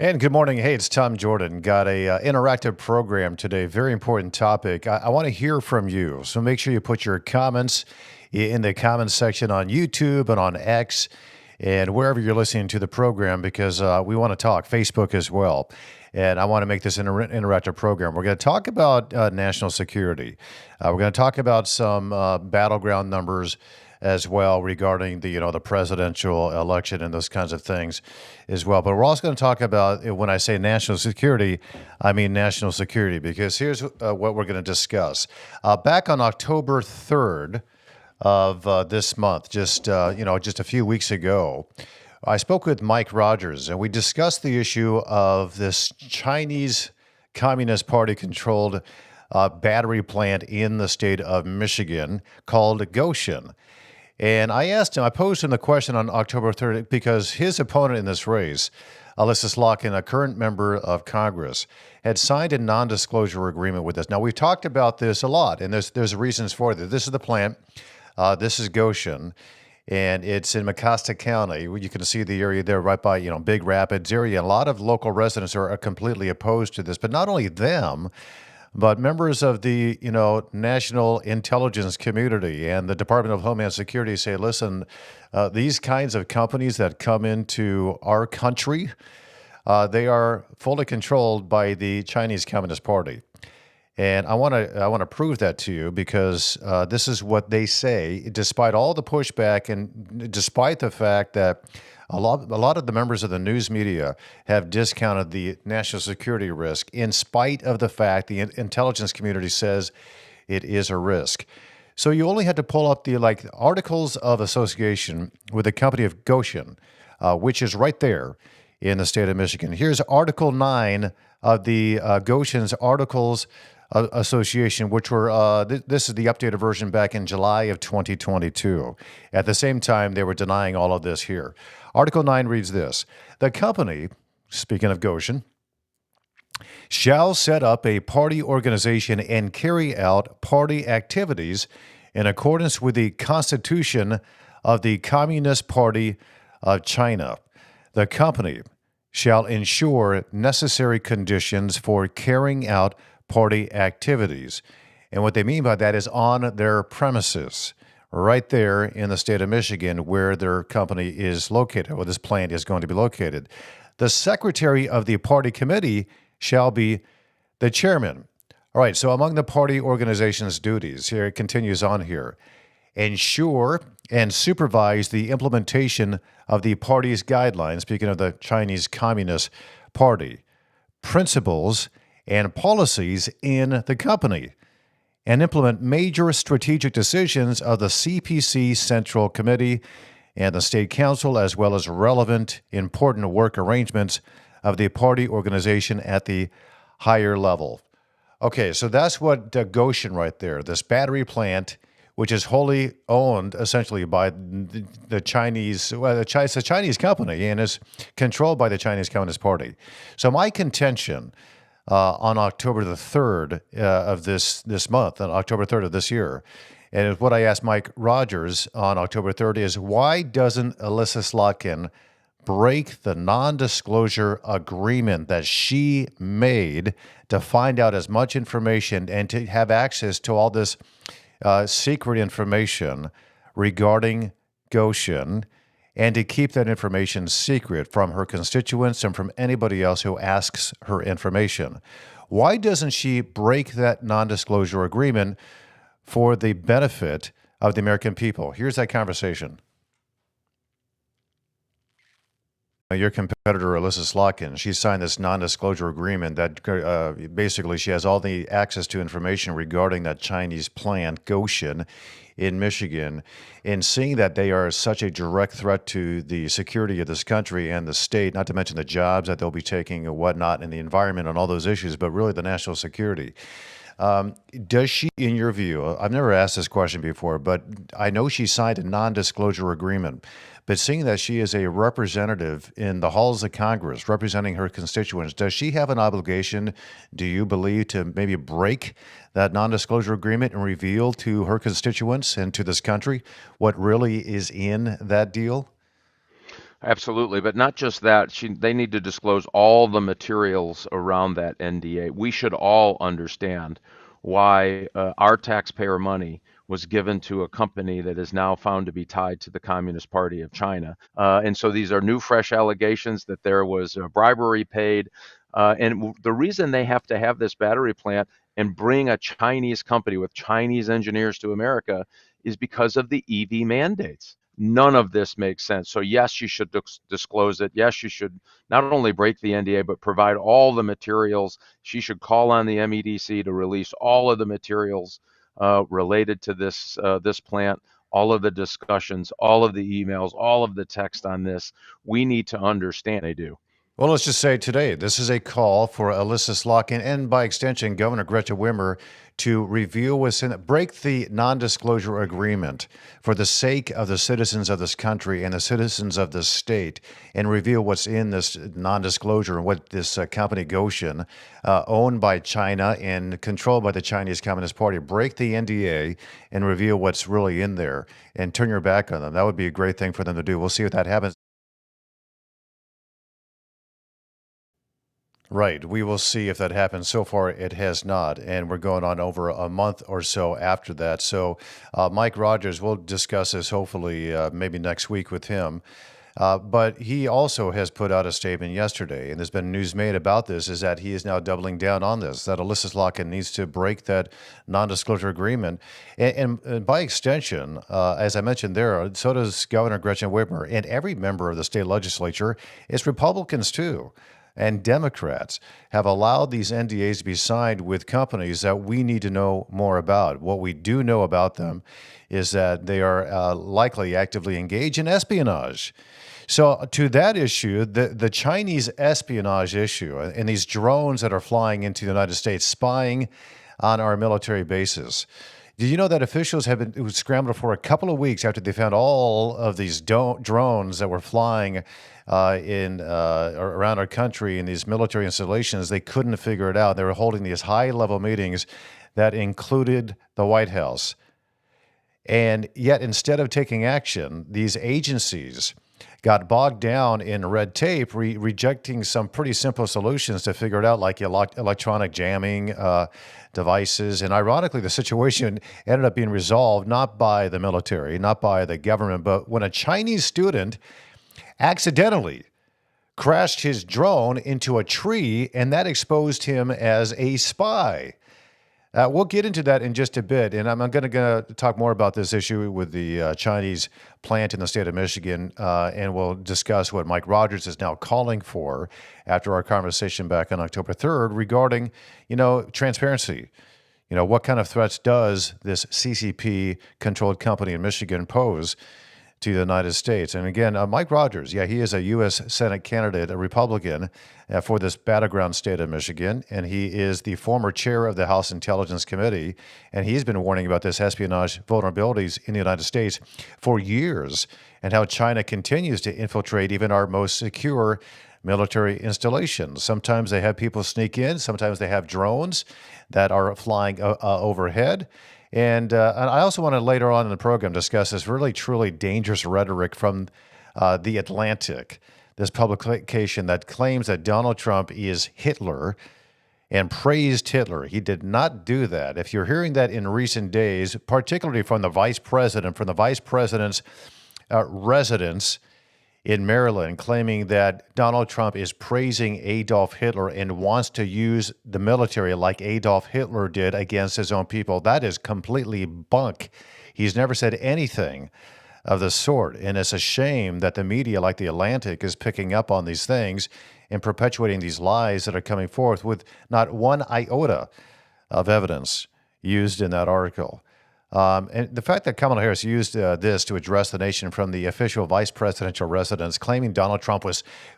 And good morning. Hey, it's Tom Jordan. Got a interactive program today. Very important topic. I want to hear from you. So make sure you put your comments in the comments section on YouTube and on X and wherever you're listening to the program because we want to talk. Facebook as well. And I want to make this an interactive program. We're going to talk about national security. We're going to talk about some battleground numbers as well regarding the presidential election and those kinds of things as well. But we're also going to talk about, when I say national security, I mean national security, because here's what we're going to discuss. Back on October 3rd of this month, just a few weeks ago, I spoke with Mike Rogers, and we discussed the issue of this Chinese Communist Party controlled battery plant in the state of Michigan called Goshen. And I posed him the question on October 3rd because his opponent in this race, Elissa Slotkin, a current member of Congress, had signed a non-disclosure agreement with us. Now, we've talked about this a lot, and there's reasons for it. This is the plant. This is Goshen, and it's in Mecosta County. You can see the area there right by, Big Rapids area. A lot of local residents are completely opposed to this, but not only them, but members of the, national intelligence community and the Department of Homeland Security say, listen, these kinds of companies that come into our country, they are fully controlled by the Chinese Communist Party. And I want to prove that to you because this is what they say, despite all the pushback and despite the fact that a lot of the members of the news media have discounted the national security risk in spite of the fact the intelligence community says it is a risk. So you only had to pull up the articles of association with the company of Goshen, which is right there in the state of Michigan. Here's Article 9 of the Goshen's Articles Association, which were, this is the updated version back in July of 2022. At the same time, they were denying all of this here. Article 9 reads this: the company, speaking of Goshen, shall set up a party organization and carry out party activities in accordance with the Constitution of the Communist Party of China. The company shall ensure necessary conditions for carrying out party activities. And what they mean by that is on their premises, right there in the state of Michigan where their company is located, where this plant is going to be located. The secretary of the party committee shall be the chairman. All right, so among the party organization's duties, here it continues on here, ensure and supervise the implementation of the party's guidelines, speaking of the Chinese Communist Party, principles and policies in the company, and implement major strategic decisions of the CPC Central Committee and the State Council, as well as relevant, important work arrangements of the party organization at the higher level. Okay, so that's what Goshen right there, this battery plant, which is wholly owned essentially by the Chinese, it's a Chinese company and is controlled by the Chinese Communist Party. So my contention on October the 3rd of this month, on October 3rd of this year, and what I asked Mike Rogers on October 3rd is, why doesn't Elissa Slotkin break the non-disclosure agreement that she made to find out as much information and to have access to all this secret information regarding Goshen, and to keep that information secret from her constituents and from anybody else who asks her information? Why doesn't she break that non-disclosure agreement for the benefit of the American people? Here's that conversation. Your competitor, Elissa Slotkin, she signed this non-disclosure agreement that basically she has all the access to information regarding that Chinese plant, Goshen, in Michigan. And seeing that they are such a direct threat to the security of this country and the state, not to mention the jobs that they'll be taking and whatnot, and the environment and all those issues, but really the national security. Does she, in your view, I've never asked this question before, but I know she signed a non-disclosure agreement, but seeing that she is a representative in the halls of Congress representing her constituents, does she have an obligation, do you believe, to maybe break that non-disclosure agreement and reveal to her constituents and to this country what really is in that deal? Absolutely, but not just that. They need to disclose all the materials around that NDA. We should all understand why our taxpayer money was given to a company that is now found to be tied to the Communist Party of China. And so these are new, fresh allegations that there was bribery paid. The reason they have to have this battery plant and bring a Chinese company with Chinese engineers to America is because of the EV mandates. None of this makes sense. So yes, you should disclose it. Yes, you should not only break the NDA, but provide all the materials. She should call on the MEDC to release all of the materials related to this plant, all of the discussions, all of the emails, all of the text on this. We need to understand they do. Well, let's just say today, this is a call for Elissa Slotkin and by extension, Governor Gretchen Whitmer to review break the non-disclosure agreement for the sake of the citizens of this country and the citizens of this state and reveal what's in this non-disclosure and what this company Goshen, owned by China and controlled by the Chinese Communist Party, break the NDA and reveal what's really in there and turn your back on them. That would be a great thing for them to do. We'll see if that happens. Right. We will see if that happens. So far, it has not. And we're going on over a month or so after that. So, Mike Rogers, we'll discuss this hopefully maybe next week with him. But he also has put out a statement yesterday, and there's been news made about this, is that he is now doubling down on this, that Elissa Slotkin needs to break that non-disclosure agreement. And by extension, as I mentioned there, so does Governor Gretchen Whitmer, and every member of the state legislature. It's Republicans, too, and Democrats have allowed these NDAs to be signed with companies that we need to know more about. What we do know about them is that they are likely actively engaged in espionage. So, to that issue, the Chinese espionage issue and these drones that are flying into the United States, spying on our military bases. Did you know that officials have been scrambled for a couple of weeks after they found all of these drones that were flying around our country in these military installations? They couldn't figure it out. They were holding these high-level meetings that included the White House. And yet, instead of taking action, these agencies got bogged down in red tape, rejecting some pretty simple solutions to figure it out, like electronic jamming devices. And ironically, the situation ended up being resolved not by the military, not by the government, but when a Chinese student accidentally crashed his drone into a tree, and that exposed him as a spy. We'll get into that in just a bit, and I'm going to talk more about this issue with the Chinese plant in the state of Michigan, and we'll discuss what Mike Rogers is now calling for after our conversation back on October 3rd regarding, transparency. What kind of threats does this CCP-controlled company in Michigan pose to the United States? And again, Mike Rogers, he is a U.S. Senate candidate, a Republican, for this battleground state of Michigan, and he is the former chair of the House Intelligence Committee, and he's been warning about this espionage vulnerabilities in the United States for years, and how China continues to infiltrate even our most secure military installations. Sometimes they have people sneak in, sometimes they have drones that are flying overhead. And I also want to later on in the program discuss this really, truly dangerous rhetoric from The Atlantic, this publication that claims that Donald Trump is Hitler and praised Hitler. He did not do that. If you're hearing that in recent days, particularly from the vice president's residence in Maryland, claiming that Donald Trump is praising Adolf Hitler and wants to use the military like Adolf Hitler did against his own people. That is completely bunk. He's never said anything of the sort. And it's a shame that the media like The Atlantic is picking up on these things and perpetuating these lies that are coming forth with not one iota of evidence used in that article. And the fact that Kamala Harris used this to address the nation from the official vice presidential residence, claiming Donald Trump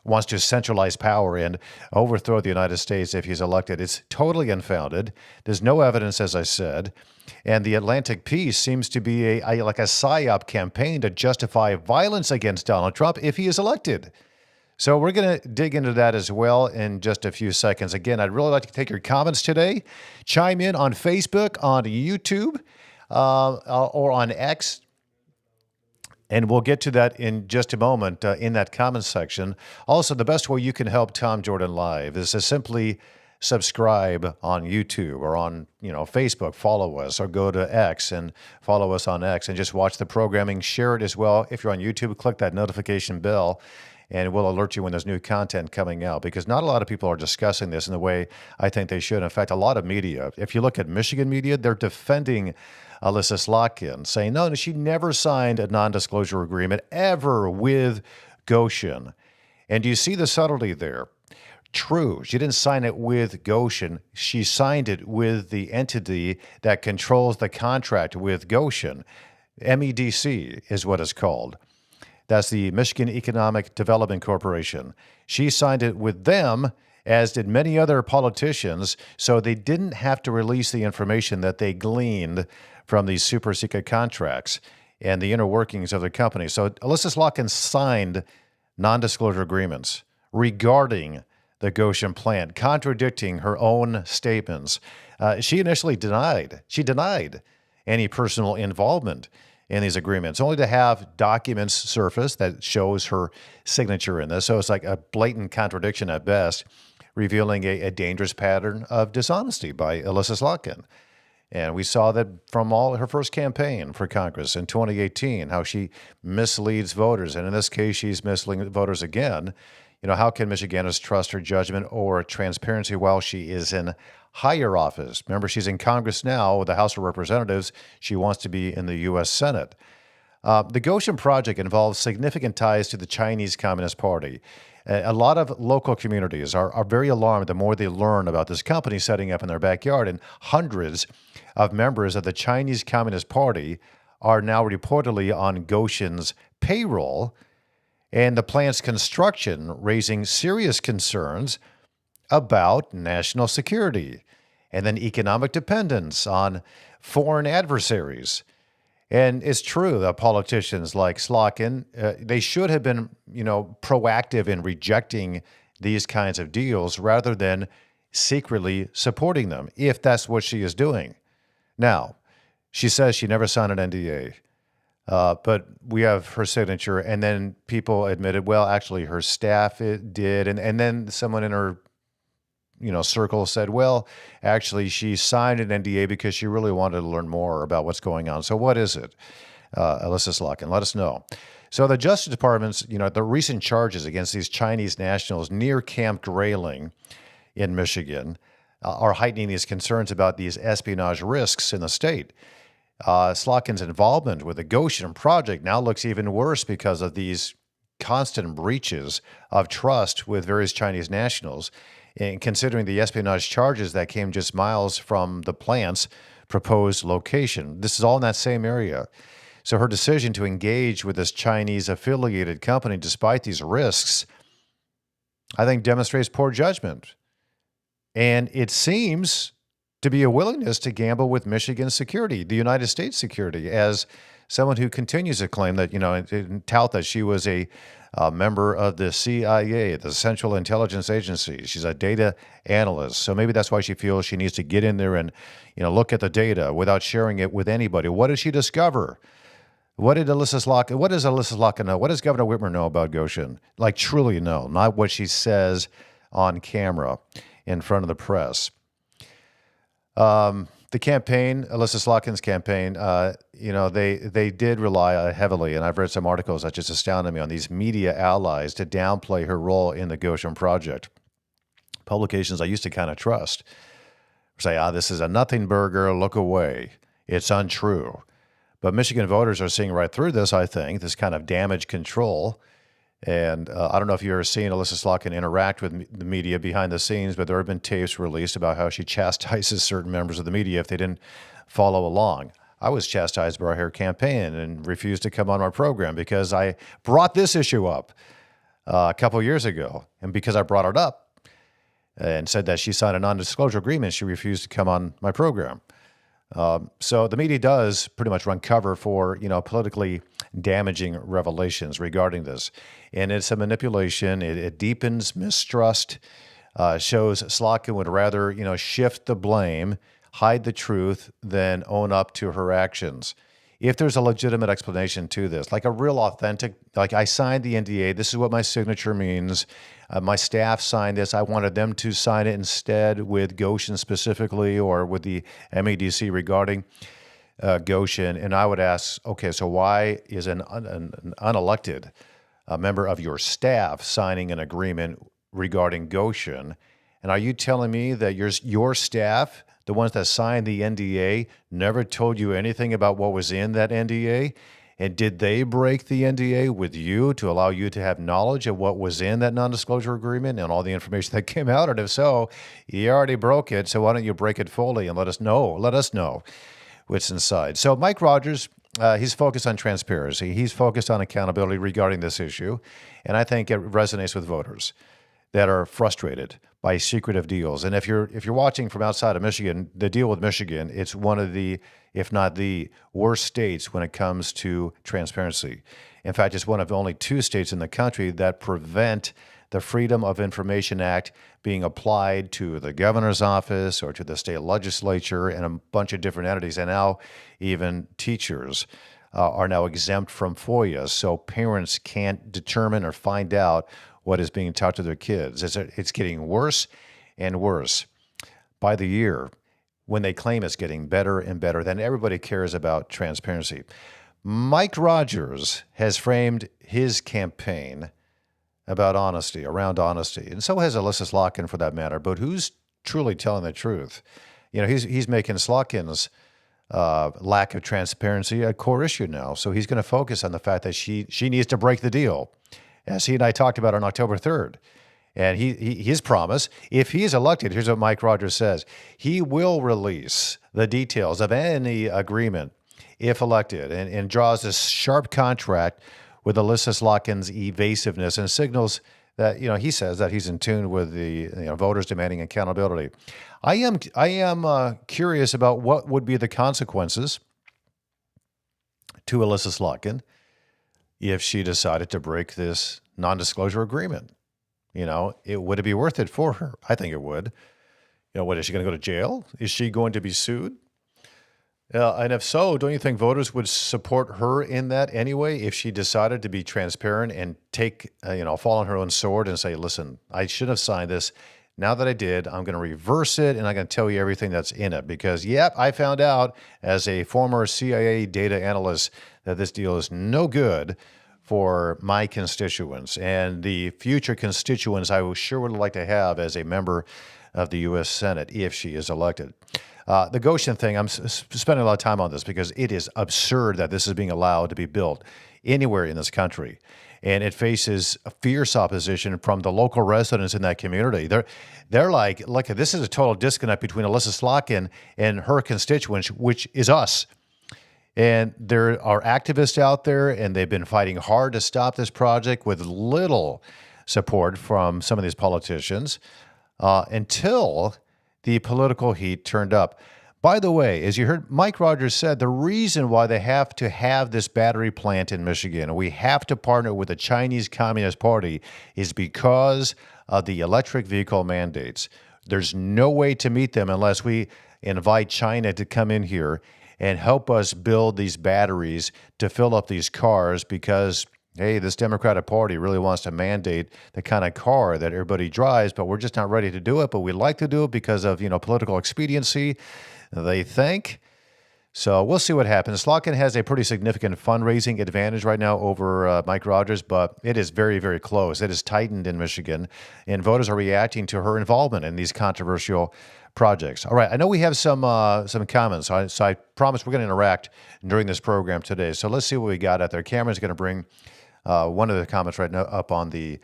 wants to centralize power and overthrow the United States if he's elected, it's totally unfounded. There's no evidence, as I said. And the Atlantic piece seems to be like a psyop campaign to justify violence against Donald Trump if he is elected. So we're going to dig into that as well in just a few seconds. Again, I'd really like to take your comments today. Chime in on Facebook, on YouTube, or on X, And we'll get to that in just a moment in that comment section. Also, the best way you can help Tom Jordan Live is to simply subscribe on YouTube or on Facebook, follow us, or go to X and follow us on X and just watch the programming. Share it as well. If you're on YouTube, click that notification bell and we'll alert you when there's new content coming out, because not a lot of people are discussing this in the way I think they should. In fact, a lot of media, if you look at Michigan media, they're defending Elissa Slotkin, saying, no, she never signed a non-disclosure agreement ever with Goshen. And do you see the subtlety there? True, she didn't sign it with Goshen. She signed it with the entity that controls the contract with Goshen. MEDC is what it's called. That's the Michigan Economic Development Corporation. She signed it with them, as did many other politicians, so they didn't have to release the information that they gleaned from these super secret contracts and the inner workings of the company. So Elissa Slotkin signed non-disclosure agreements regarding the Goshen plant, contradicting her own statements. She initially denied any personal involvement in these agreements, only to have documents surface that shows her signature in this. So it's like a blatant contradiction at best, revealing a dangerous pattern of dishonesty by Elissa Slotkin. And we saw that from all her first campaign for Congress in 2018, how she misleads voters. And in this case, she's misleading voters again. How can Michiganders trust her judgment or transparency while she is in higher office? Remember, she's in Congress now with the House of Representatives. She wants to be in the U.S. Senate. The Goshen project involves significant ties to the Chinese Communist Party. A lot of local communities are very alarmed the more they learn about this company setting up in their backyard, and hundreds of members of the Chinese Communist Party are now reportedly on Goshen's payroll, and the plant's construction raising serious concerns about national security and then economic dependence on foreign adversaries. And it's true that politicians like Slotkin, they should have been, proactive in rejecting these kinds of deals rather than secretly supporting them, if that's what she is doing. Now, she says she never signed an NDA, but we have her signature, and then people admitted, well, actually her staff did, and then someone in her circle said, well, actually, she signed an NDA because she really wanted to learn more about what's going on. So what is it? Elissa Slotkin, let us know. So the Justice Department's, the recent charges against these Chinese nationals near Camp Grayling in Michigan are heightening these concerns about these espionage risks in the state. Slotkin's involvement with the Goshen project now looks even worse because of these constant breaches of trust with various Chinese nationals, and considering the espionage charges that came just miles from the plant's proposed location. This is all in that same area. So her decision to engage with this Chinese-affiliated company despite these risks, I think, demonstrates poor judgment. And it seems to be a willingness to gamble with Michigan's security, the United States security, as someone who continues to claim that, and tout that she was a member of the CIA, the Central Intelligence Agency. She's a data analyst. So maybe that's why she feels she needs to get in there and, look at the data without sharing it with anybody. What did she discover? What does Elissa Slotkin know? What does Governor Whitmer know about Goshen? Like, truly know, not what she says on camera in front of the press. The campaign, Elissa Slotkin's campaign, they did rely heavily, and I've read some articles that just astounded me, on these media allies to downplay her role in the Goshen project. Publications I used to kind of trust say, this is a nothing burger, look away. It's untrue. But Michigan voters are seeing right through this, I think, this kind of damage control. And I don't know if you've ever seen Elissa Slotkin interact with the media behind the scenes, but there have been tapes released about how she chastises certain members of the media if they didn't follow along. I was chastised by her campaign and refused to come on our program because I brought this issue up a couple years ago. And because I brought it up and said that she signed a non-disclosure agreement, she refused to come on my program. So the media does pretty much run cover for, politically damaging revelations regarding this. And it's a manipulation. It deepens mistrust, shows Slotkin would rather, shift the blame, hide the truth than own up to her actions. if there's a legitimate explanation to this, like a real authentic, like I signed the NDA, this is what my signature means. My staff signed this. I wanted them to sign it instead with Goshen specifically or with the MEDC regarding Goshen. And I would ask, okay, so why is an unelected member of your staff signing an agreement regarding Goshen? And are you telling me that your staff, the ones that signed the NDA, never told you anything about what was in that NDA? And did they break the NDA with you to allow you to have knowledge of what was in that non-disclosure agreement and all the information that came out? And if so, you already broke it, so why don't you break it fully and let us know? Let us know what's inside. So Mike Rogers, he's focused on transparency. He's focused on accountability regarding this issue. And I think it resonates with voters that are frustrated by secretive deals. And if you're watching from outside of Michigan, the deal with Michigan, it's one of the, if not the worst states when it comes to transparency. In fact, it's one of only 2 states in the country that prevent the Freedom of Information Act being applied to the governor's office or to the state legislature and a bunch of different entities. And now even teachers are now exempt from FOIA, so parents can't determine or find out what is being taught to their kids. It's getting worse and worse by the year when they claim it's getting better and better. Then everybody cares about transparency. Mike Rogers has framed his campaign about honesty, around honesty, and so has Elissa Slotkin for that matter. But who's truly telling the truth? You know, he's making Slotkin's lack of transparency a core issue now. So he's going to focus on the fact that she needs to break the deal, as he and I talked about on October 3rd. And his promise, if he's elected, here's what Mike Rogers says, he will release the details of any agreement if elected and draws this sharp contract with Elissa Slotkin's evasiveness and signals that, you know, he says that he's in tune with the voters demanding accountability. I am curious about what would be the consequences to Elissa Slotkin if she decided to break this non-disclosure agreement. You know, would it be worth it for her? I think it would. You know, what, is she going to go to jail? Is she going to be sued? And if so, don't you think voters would support her in that anyway if she decided to be transparent and take, fall on her own sword and say, listen, I should have signed this. Now that I did, I'm going to reverse it and I'm going to tell you everything that's in it because, yep, I found out as a former CIA data analyst that this deal is no good for my constituents and the future constituents I sure would like to have as a member of the U.S. Senate if she is elected. The Goshen thing, I'm spending a lot of time on this because it is absurd that this is being allowed to be built anywhere in this country. And it faces a fierce opposition from the local residents in that community. They're like, look, this is a total disconnect between Elissa Slotkin and her constituents, which is us. And there are activists out there, and they've been fighting hard to stop this project with little support from some of these politicians until the political heat turned up. By the way, as you heard, Mike Rogers said the reason why they have to have this battery plant in Michigan, and we have to partner with the Chinese Communist Party, is because of the electric vehicle mandates. There's no way to meet them unless we invite China to come in here and help us build these batteries to fill up these cars because, hey, this Democratic Party really wants to mandate the kind of car that everybody drives, but we're just not ready to do it. But we'd like to do it because of, political expediency, they think. So we'll see what happens. Slotkin has a pretty significant fundraising advantage right now over Mike Rogers, but it is very, very close. It is tightened in Michigan, and voters are reacting to her involvement in these controversial projects. All right, I know we have some comments, so I promise we're going to interact during this program today. So let's see what we got out there. Cameron's going to bring one of the comments right now up on the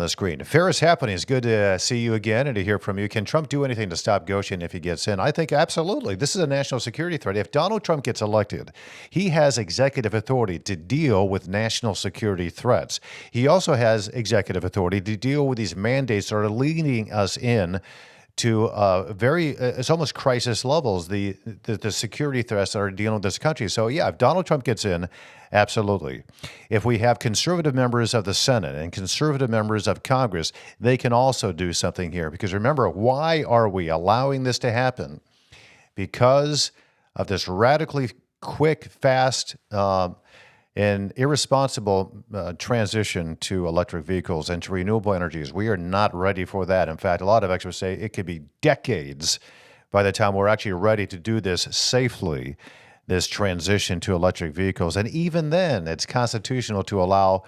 screen. Fair is happening. It's good to see you again and to hear from you. Can Trump do anything to stop Goshen if he gets in? I think absolutely. This is a national security threat. If Donald Trump gets elected, he has executive authority to deal with national security threats. He also has executive authority to deal with these mandates that are leading us in to it's almost crisis levels, the security threats that are dealing with this country. So yeah, if Donald Trump gets in, absolutely. If we have conservative members of the Senate and conservative members of Congress, they can also do something here. Because remember, why are we allowing this to happen? Because of this radically quick, fast, and irresponsible transition to electric vehicles and to renewable energies. We are not ready for that. In fact, a lot of experts say it could be decades by the time we're actually ready to do this safely, this transition to electric vehicles. And even then, it's constitutional to allow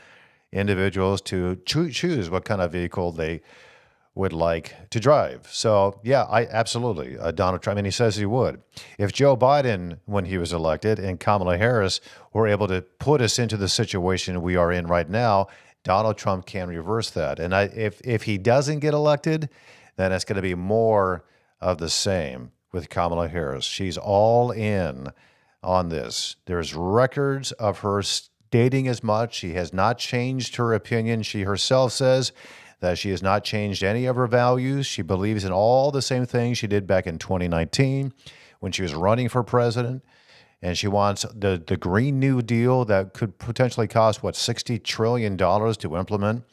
individuals to choose what kind of vehicle they would like to drive. So, yeah, I absolutely. Donald Trump, and he says he would. If Joe Biden, when he was elected, and Kamala Harris were able to put us into the situation we are in right now, Donald Trump can reverse that. And if he doesn't get elected, then it's going to be more of the same with Kamala Harris. She's all in on this. There's records of her stating as much. She has not changed her opinion. She herself says that she has not changed any of her values. She believes in all the same things she did back in 2019 when she was running for president. And she wants the Green New Deal that could potentially cost, $60 trillion to implement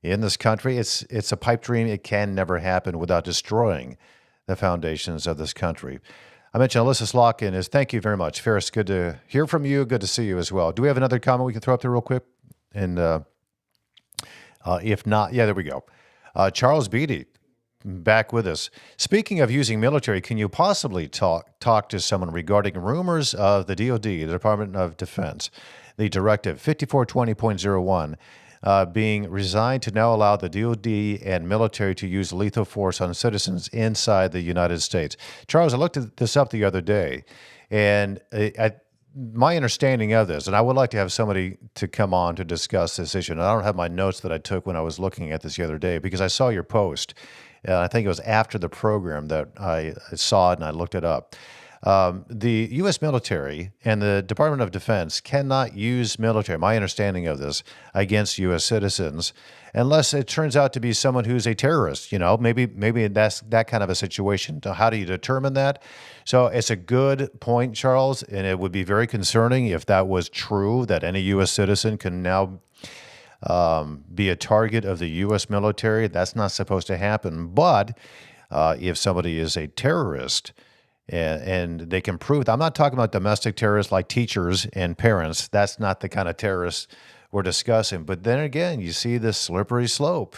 in this country. It's a pipe dream. It can never happen without destroying the foundations of this country. I mentioned Elissa Slotkin thank you very much. Ferris, good to hear from you. Good to see you as well. Do we have another comment we can throw up there real quick? And if not, yeah, there we go. Charles Beatty, back with us. Speaking of using military, can you possibly talk to someone regarding rumors of the DoD, the Department of Defense, the Directive 5420.01, being resigned to now allow the DoD and military to use lethal force on citizens inside the United States? Charles, I looked this up the other day, and my understanding of this, and I would like to have somebody to come on to discuss this issue, and I don't have my notes that I took when I was looking at this the other day, because I saw your post. I think it was after the program that I saw it and I looked it up. The U.S. military and the Department of Defense cannot use military, my understanding of this, against U.S. citizens unless it turns out to be someone who's a terrorist. Maybe that's that kind of a situation. So how do you determine that? So it's a good point, Charles, and it would be very concerning if that was true, that any U.S. citizen can now be a target of the U.S. military. That's not supposed to happen. But if somebody is a terrorist, and they can prove that. I'm not talking about domestic terrorists like teachers and parents. That's not the kind of terrorists we're discussing. But then again, you see this slippery slope.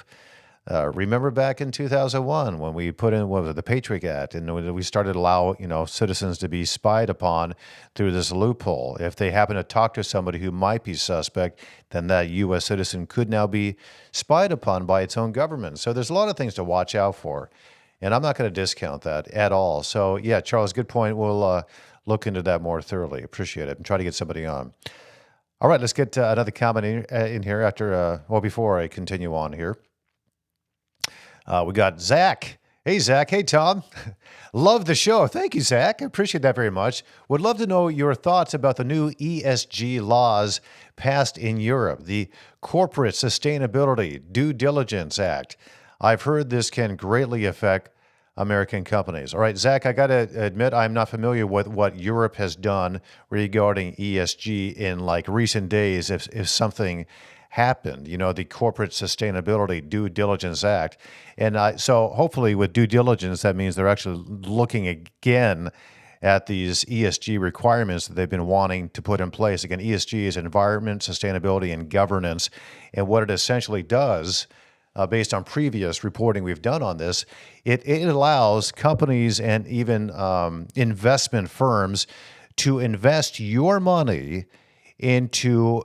Remember back in 2001 when we put in the Patriot Act, and we started to allow citizens to be spied upon through this loophole. If they happen to talk to somebody who might be suspect, then that U.S. citizen could now be spied upon by its own government. So there's a lot of things to watch out for. And I'm not going to discount that at all. So, yeah, Charles, good point. We'll look into that more thoroughly. Appreciate it. And try to get somebody on. All right, let's get another comment in here before I continue on here. We got Zach. Hey, Zach. Hey, Tom. Love the show. Thank you, Zach. I appreciate that very much. Would love to know your thoughts about the new ESG laws passed in Europe, the Corporate Sustainability Due Diligence Act. I've heard this can greatly affect American companies. All right, Zach, I got to admit I'm not familiar with what Europe has done regarding ESG in recent days. If something happened, the Corporate Sustainability Due Diligence Act. And so hopefully with due diligence, that means they're actually looking again at these ESG requirements that they've been wanting to put in place. Again, ESG is environment, sustainability, and governance. And what it essentially does, based on previous reporting we've done on this, it allows companies and even investment firms to invest your money into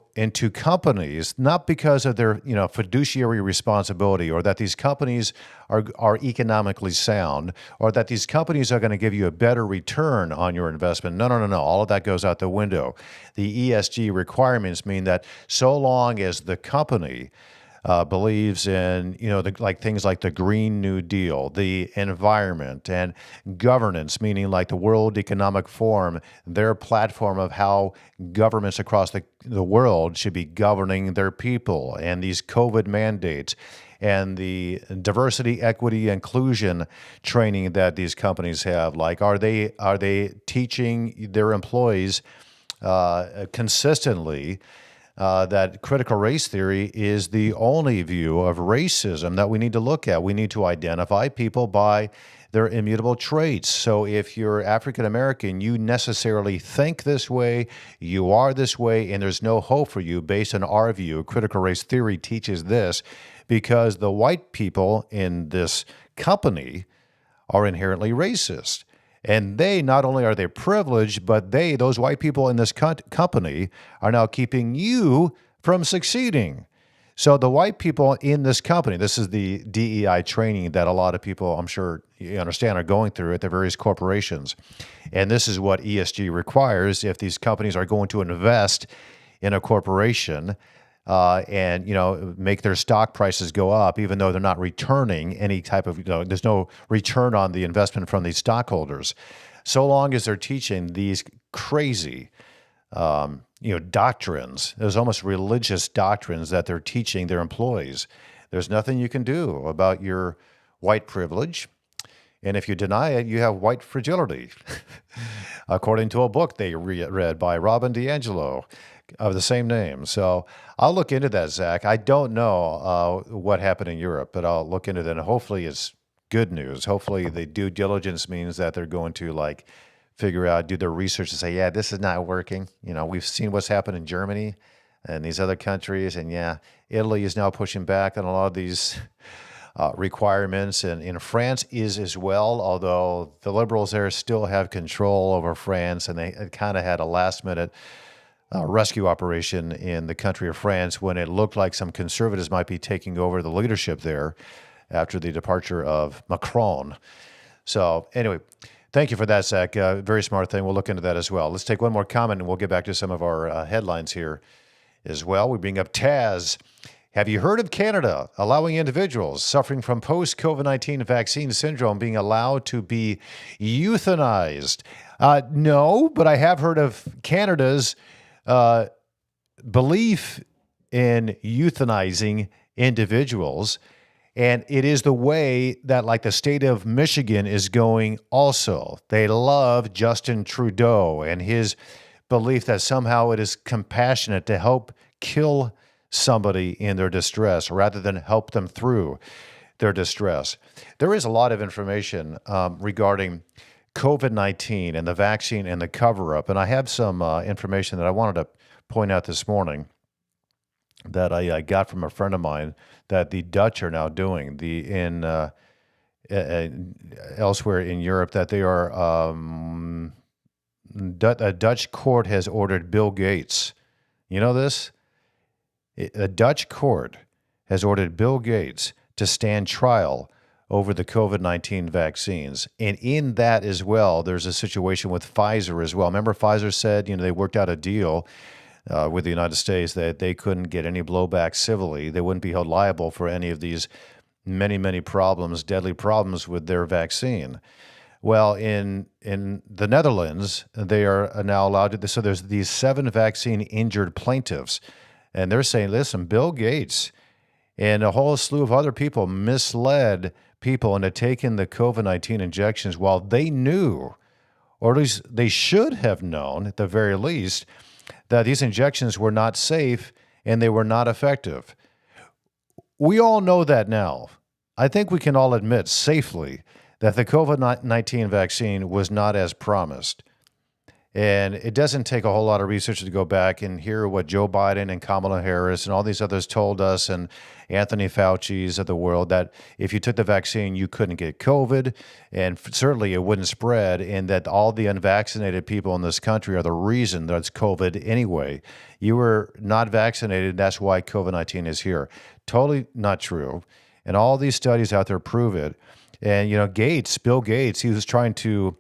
companies, not because of their fiduciary responsibility, or that these companies are economically sound, or that these companies are going to give you a better return on your investment. No. All of that goes out the window. The ESG requirements mean that so long as the company believes in things like the Green New Deal, the environment, and governance, meaning like the World Economic Forum, their platform of how governments across the world should be governing their people, and these COVID mandates, and the diversity, equity, inclusion training that these companies have. Are they teaching their employees consistently that critical race theory is the only view of racism that we need to look at. We need to identify people by their immutable traits. So if you're African American, you necessarily think this way, you are this way, and there's no hope for you based on our view. Critical race theory teaches this because the white people in this company are inherently racist. And they, not only are they privileged, but those white people in this company, are now keeping you from succeeding. So the white people in this company, this is the DEI training that a lot of people, I'm sure you understand, are going through at the various corporations. And this is what ESG requires if these companies are going to invest in a corporation and make their stock prices go up, even though they're not returning any type of there's no return on the investment from these stockholders. So long as they're teaching these crazy, doctrines, there's almost religious doctrines that they're teaching their employees. There's nothing you can do about your white privilege. And if you deny it, you have white fragility, according to a book they read by Robin DiAngelo of the same name. So I'll look into that, Zach. I don't know what happened in Europe, but I'll look into that. And hopefully it's good news. Hopefully the due diligence means that they're going to figure out, do their research and say, yeah, this is not working. We've seen what's happened in Germany and these other countries. And yeah, Italy is now pushing back on a lot of these requirements. And in France is as well, although the liberals there still have control over France, and they kind of had a last minute rescue operation in the country of France when it looked like some conservatives might be taking over the leadership there after the departure of Macron. So anyway, thank you for that, Zach. Very smart thing. We'll look into that as well. Let's take one more comment and we'll get back to some of our headlines here as well. We bring up Taz. Have you heard of Canada allowing individuals suffering from post-COVID-19 vaccine syndrome being allowed to be euthanized? No, but I have heard of Canada's belief in euthanizing individuals. And it is the way that the state of Michigan is going also. They love Justin Trudeau and his belief that somehow it is compassionate to help kill somebody in their distress rather than help them through their distress. There is a lot of information regarding COVID-19 and the vaccine and the cover-up. And I have some information that I wanted to point out this morning that I got from a friend of mine that the Dutch are now doing elsewhere in Europe, that they are a Dutch court has ordered Bill Gates. You know this? A Dutch court has ordered Bill Gates to stand trial over the COVID-19 vaccines. And in that as well, there's a situation with Pfizer as well. Remember, Pfizer said, they worked out a deal with the United States that they couldn't get any blowback civilly. They wouldn't be held liable for any of these many, many problems, deadly problems with their vaccine. Well, in the Netherlands, they are now allowed to, so there's these 7 vaccine injured plaintiffs. And they're saying, listen, Bill Gates and a whole slew of other people misled people into taking the COVID-19 injections while they knew, or at least they should have known at the very least, that these injections were not safe and they were not effective. We all know that now. I think we can all admit safely that the COVID-19 vaccine was not as promised. And it doesn't take a whole lot of research to go back and hear what Joe Biden and Kamala Harris and all these others told us, and Anthony Fauci's of the world, that if you took the vaccine, you couldn't get COVID, and certainly it wouldn't spread, and that all the unvaccinated people in this country are the reason that's COVID anyway. You were not vaccinated, that's why COVID-19 is here. Totally not true. And all these studies out there prove it. And, Bill Gates, he was trying to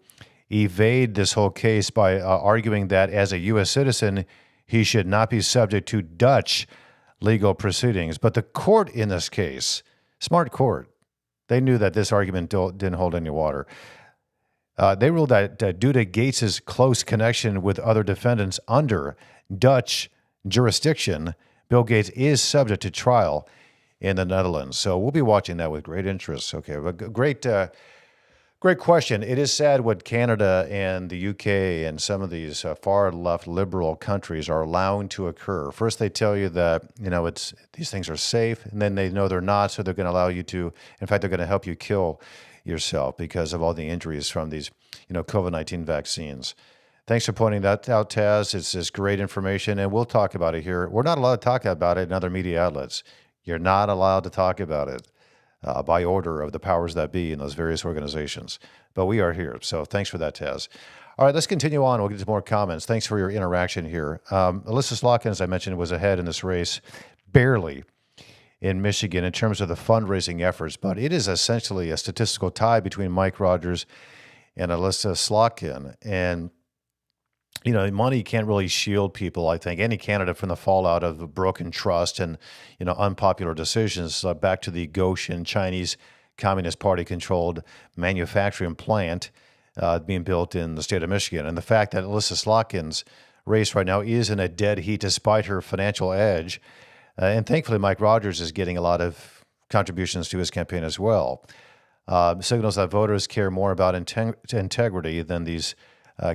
evade this whole case by arguing that as a U.S. citizen, he should not be subject to Dutch legal proceedings. But the court in this case, smart court, they knew that this argument didn't hold any water. They ruled that due to Gates's close connection with other defendants under Dutch jurisdiction, Bill Gates is subject to trial in the Netherlands. So we'll be watching that with great interest. Okay, but great Great question. It is sad what Canada and the UK and some of these far left liberal countries are allowing to occur. First, they tell you that it's these things are safe, and then they know they're not, so they're going to allow you to. In fact, they're going to help you kill yourself because of all the injuries from these COVID-19 vaccines. Thanks for pointing that out, Taz. It's great information, and we'll talk about it here. We're not allowed to talk about it in other media outlets. You're not allowed to talk about it by order of the powers that be in those various organizations. But we are here, so thanks for that, Taz. All right, let's continue on. We'll get to more comments. Thanks for your interaction here. Elissa Slotkin, as I mentioned, was ahead in this race, barely, in Michigan in terms of the fundraising efforts, but it is essentially a statistical tie between Mike Rogers and Elissa Slotkin. And money can't really shield people, I think, any candidate from the fallout of the broken trust and, unpopular decisions. Back to the Goshen Chinese Communist Party-controlled manufacturing plant being built in the state of Michigan. And the fact that Elissa Slotkin's race right now is in a dead heat despite her financial edge. And thankfully, Mike Rogers is getting a lot of contributions to his campaign as well. Signals that voters care more about integrity than these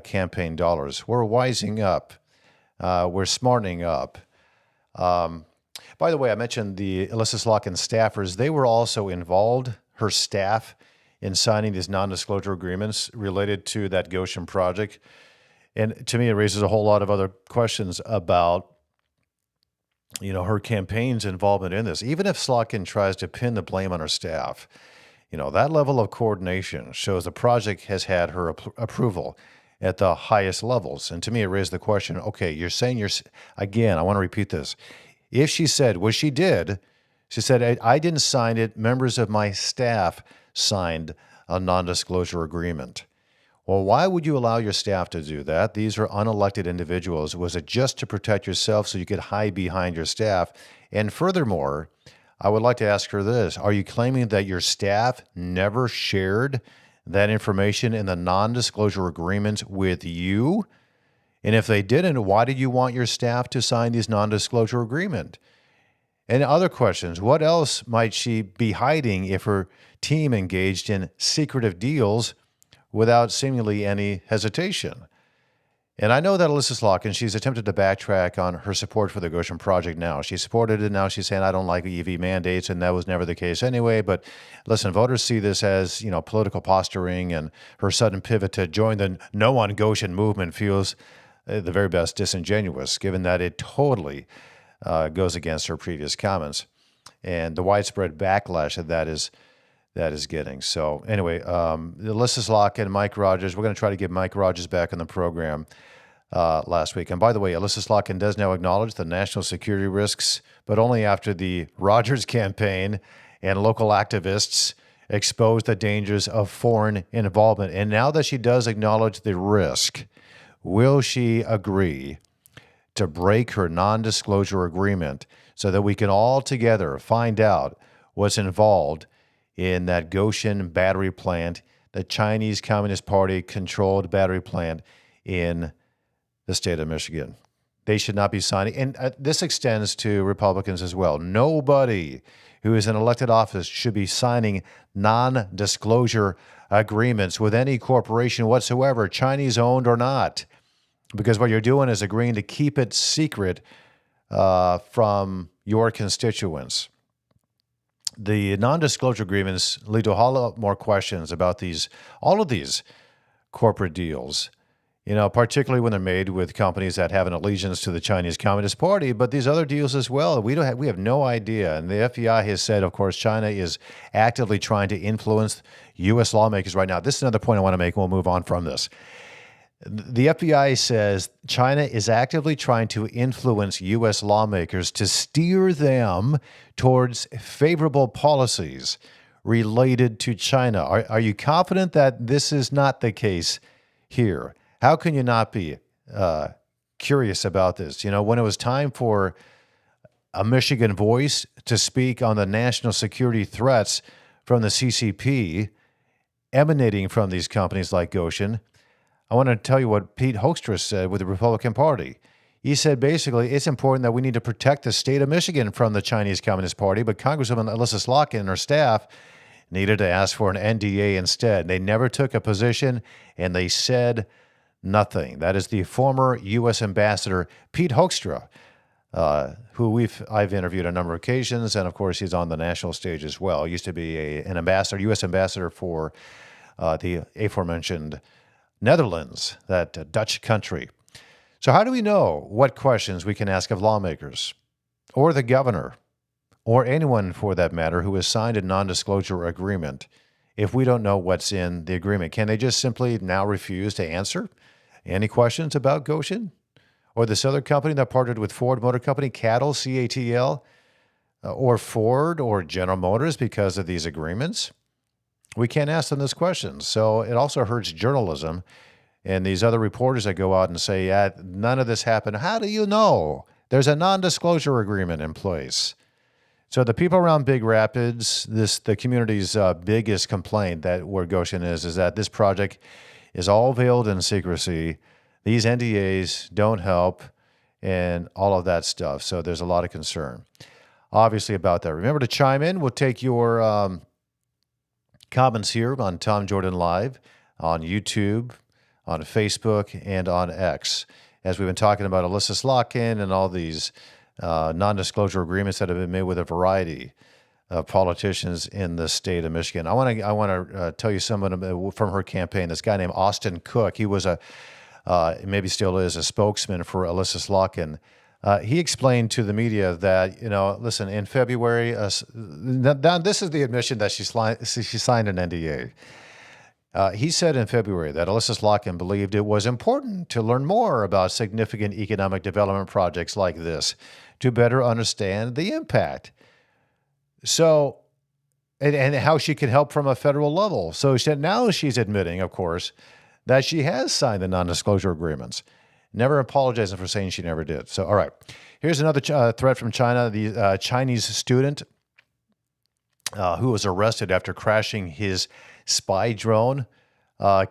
campaign dollars. We're wising up. We're smartening up. By the way, I mentioned the Elissa Slotkin staffers. They were also involved, her staff, in signing these non-disclosure agreements related to that Goshen project. And to me, it raises a whole lot of other questions about, her campaign's involvement in this. Even if Slotkin tries to pin the blame on her staff, that level of coordination shows the project has had her approval at the highest levels. And to me, it raised the question, okay, you're saying again, I want to repeat this. If she said, well, she said, I didn't sign it. Members of my staff signed a non-disclosure agreement. Well, why would you allow your staff to do that? These are unelected individuals. Was it just to protect yourself so you could hide behind your staff? And furthermore, I would like to ask her this. Are you claiming that your staff never shared that information in the non-disclosure agreements with you? And if they didn't, why did you want your staff to sign these non-disclosure agreement? And other questions, what else might she be hiding if her team engaged in secretive deals without seemingly any hesitation? And I know that Elissa Slotkin, she's attempted to backtrack on her support for the Goshen project now. She supported it. Now she's saying, I don't like EV mandates, and that was never the case anyway. But listen, voters see this as, political posturing, and her sudden pivot to join the No on Goshen movement feels the very best disingenuous, given that it totally goes against her previous comments and the widespread backlash that is getting. So anyway, Elissa Slotkin, Mike Rogers, we're going to try to get Mike Rogers back on the program last week. And by the way, Elissa Slotkin does now acknowledge the national security risks, but only after the Rogers campaign and local activists exposed the dangers of foreign involvement. And now that she does acknowledge the risk, will she agree to break her non-disclosure agreement so that we can all together find out what's involved in that Goshen battery plant, the Chinese Communist Party-controlled battery plant in the state of Michigan? They should not be signing. And this extends to Republicans as well. Nobody who is in elected office should be signing non-disclosure agreements with any corporation whatsoever, Chinese-owned or not, because what you're doing is agreeing to keep it secret from your constituents. The non-disclosure agreements lead to a whole lot more questions about all of these corporate deals, particularly when they're made with companies that have an allegiance to the Chinese Communist Party, but these other deals as well. We have no idea. And the FBI has said, of course, China is actively trying to influence U.S. lawmakers right now. This is another point I want to make, and we'll move on from this. The FBI says China is actively trying to influence U.S. lawmakers to steer them towards favorable policies related to China. Are you confident that this is not the case here? How can you not be curious about this? When it was time for a Michigan voice to speak on the national security threats from the CCP emanating from these companies like Goshen, I want to tell you what Pete Hoekstra said with the Republican Party. He said basically it's important that we need to protect the state of Michigan from the Chinese Communist Party, but Congresswoman Elissa Slotkin and her staff needed to ask for an NDA instead. They never took a position, and they said nothing. That is the former U.S. Ambassador Pete Hoekstra, who I've interviewed on a number of occasions, and of course he's on the national stage as well. He used to be an ambassador, U.S. ambassador for the aforementioned Netherlands, that Dutch country. So how do we know what questions we can ask of lawmakers, or the governor, or anyone for that matter who has signed a non-disclosure agreement if we don't know what's in the agreement? Can they just simply now refuse to answer any questions about Goshen? Or this other company that partnered with Ford Motor Company, CATL, C-A-T-L, or Ford or General Motors because of these agreements? We can't ask them those questions. So it also hurts journalism and these other reporters that go out and say, yeah, none of this happened. How do you know? There's a non-disclosure agreement in place. So the people around Big Rapids, the community's biggest complaint that where Goshen is that this project is all veiled in secrecy. These NDAs don't help and all of that stuff. So there's a lot of concern, obviously, about that. Remember to chime in. We'll take your comments here on Tom Jordan Live, on YouTube, on Facebook, and on X, as we've been talking about Elissa Slotkin and all these non-disclosure agreements that have been made with a variety of politicians in the state of Michigan. I want to tell you someone from her campaign. This guy named Austin Cook. He was maybe still is a spokesman for Elissa Slotkin. He explained to the media that, listen, in February, now this is the admission that she signed an NDA. He said in February that Elissa Slotkin believed it was important to learn more about significant economic development projects like this to better understand the impact. So, and how she can help from a federal level. So now she's admitting, of course, that she has signed the non-disclosure agreements, never apologizing for saying she never did. So, all right, here's another threat from China. The Chinese student who was arrested after crashing his spy drone,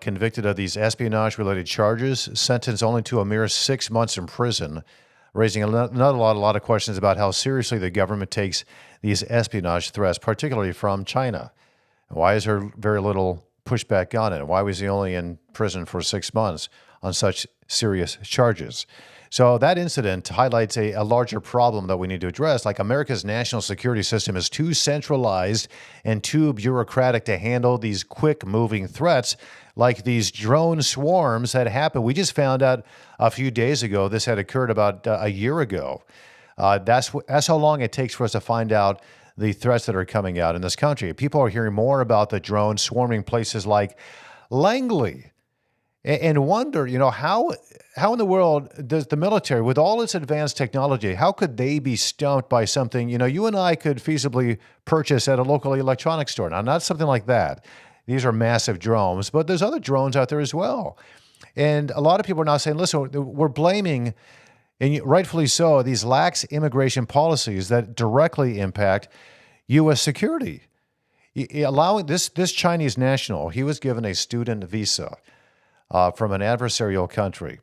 convicted of these espionage-related charges, sentenced only to a mere 6 months in prison, raising a lot of questions about how seriously the government takes these espionage threats, particularly from China. Why is there very little pushback on it? Why was he only in prison for 6 months on such serious charges? So that incident highlights a larger problem that we need to address. Like, America's national security system is too centralized and too bureaucratic to handle these quick-moving threats like these drone swarms that happen. We just found out a few days ago this had occurred about a year ago. That's how long it takes for us to find out the threats that are coming out in this country. People are hearing more about the drones swarming places like Langley and wonder, how in the world does the military, with all its advanced technology, how could they be stumped by something, you and I could feasibly purchase at a local electronics store? Now, not something like that. These are massive drones, but there's other drones out there as well. And a lot of people are now saying, listen, we're blaming, and rightfully so, these lax immigration policies that directly impact U.S. security. Allowing this Chinese national, he was given a student visa from an adversarial country.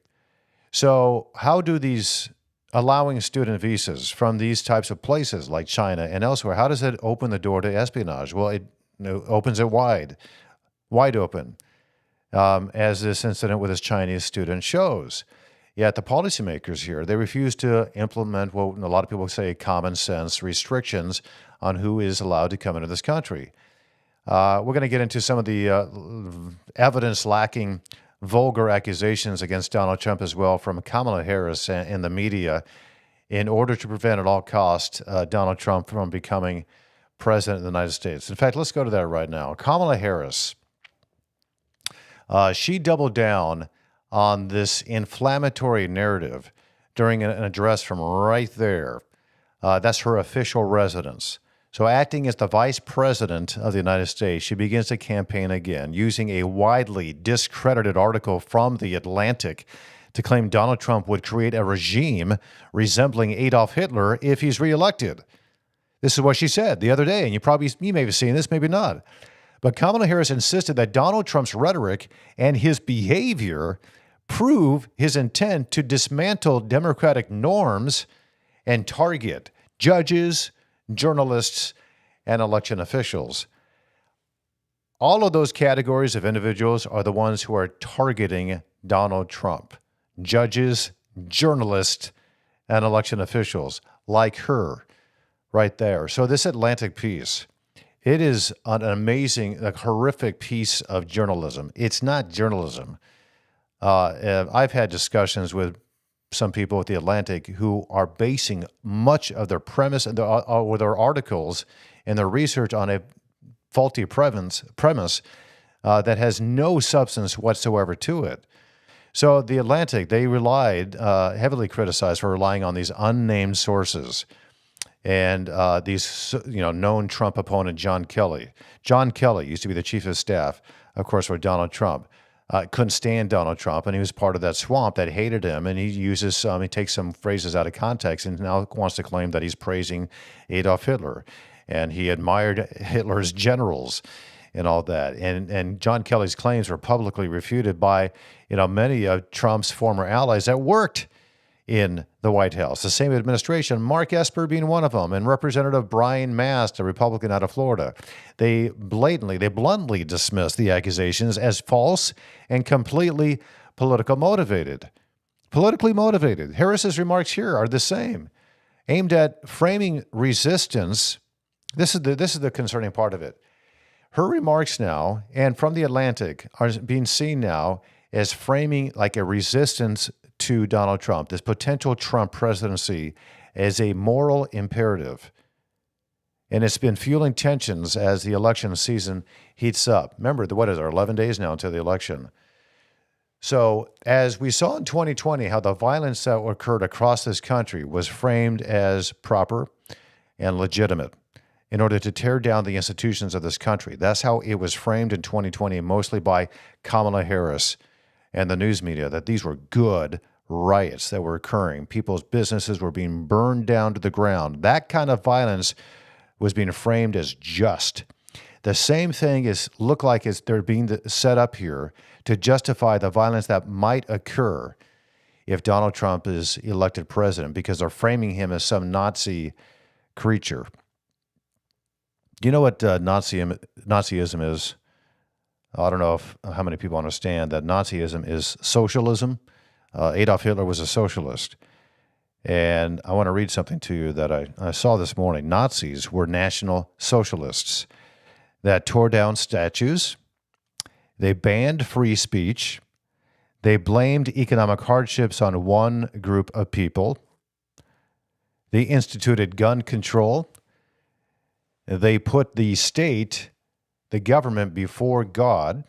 So how do these allowing student visas from these types of places like China and elsewhere, how does it open the door to espionage? Well, it opens it wide open, as this incident with this Chinese student shows. Yet the policymakers here, they refuse to implement what a lot of people say common sense restrictions on who is allowed to come into this country. We're going to get into some of the evidence-lacking vulgar accusations against Donald Trump as well from Kamala Harris and the media in order to prevent at all costs Donald Trump from becoming president of the United States. In fact, let's go to that right now. Kamala Harris, she doubled down on this inflammatory narrative during an address from right there. That's her official residence. So acting as the vice president of the United States, she begins to campaign again, using a widely discredited article from The Atlantic to claim Donald Trump would create a regime resembling Adolf Hitler if he's reelected. This is what she said the other day, and you may have seen this, maybe not. But Kamala Harris insisted that Donald Trump's rhetoric and his behavior prove his intent to dismantle democratic norms and target judges, journalists, and election officials. All of those categories of individuals are the ones who are targeting Donald Trump. Judges, journalists, and election officials like her right there. So this Atlantic piece, it is an amazing, horrific piece of journalism. It's not journalism. I've had discussions with some people at the Atlantic who are basing much of their premise and their articles and their research on a faulty premise that has no substance whatsoever to it. So the Atlantic, they relied, heavily criticized for relying on these unnamed sources and these, known Trump opponent, John Kelly. John Kelly used to be the chief of staff, of course, for Donald Trump. Couldn't stand Donald Trump, and he was part of that swamp that hated him. And he takes some phrases out of context and now wants to claim that he's praising Adolf Hitler, and he admired Hitler's generals and all that. And John Kelly's claims were publicly refuted by, many of Trump's former allies that worked in the White House, the same administration, Mark Esper being one of them, and Representative Brian Mast, a Republican out of Florida. They bluntly dismissed the accusations as false and completely politically motivated. Harris's remarks here are the same, aimed at framing resistance. This is the concerning part of it. Her remarks now, and from the Atlantic, are being seen now as framing like a resistance to Donald Trump, this potential Trump presidency, as a moral imperative. And it's been fueling tensions as the election season heats up. Remember, what is there, 11 days now until the election? So as we saw in 2020, how the violence that occurred across this country was framed as proper and legitimate in order to tear down the institutions of this country. That's how it was framed in 2020, mostly by Kamala Harris and the news media, that these were good riots that were occurring. People's businesses were being burned down to the ground. That kind of violence was being framed as just. The same thing look like they're being set up here to justify the violence that might occur if Donald Trump is elected president, because they're framing him as some Nazi creature. Do you know what Nazism is? I don't know how many people understand that Nazism is socialism. Adolf Hitler was a socialist. And I want to read something to you that I saw this morning. Nazis were National Socialists that tore down statues. They banned free speech. They blamed economic hardships on one group of people. They instituted gun control. They put the state, the government, before God.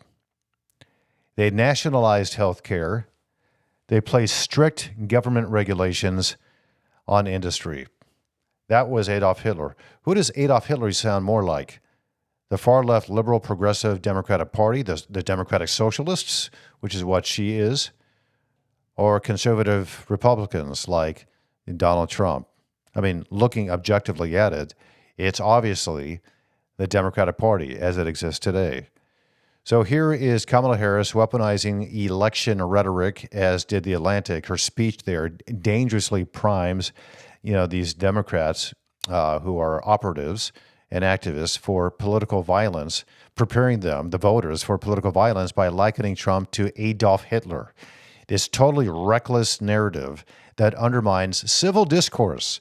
They nationalized health care. They placed strict government regulations on industry. That was Adolf Hitler. Who does Adolf Hitler sound more like? The far-left liberal progressive Democratic Party, the Democratic Socialists, which is what she is, or conservative Republicans like Donald Trump? I mean, looking objectively at it, it's obviously the Democratic Party as it exists today. So here is Kamala Harris weaponizing election rhetoric, as did the Atlantic. Her speech there dangerously primes, these Democrats who are operatives and activists for political violence, preparing them, the voters, for political violence by likening Trump to Adolf Hitler. This totally reckless narrative that undermines civil discourse.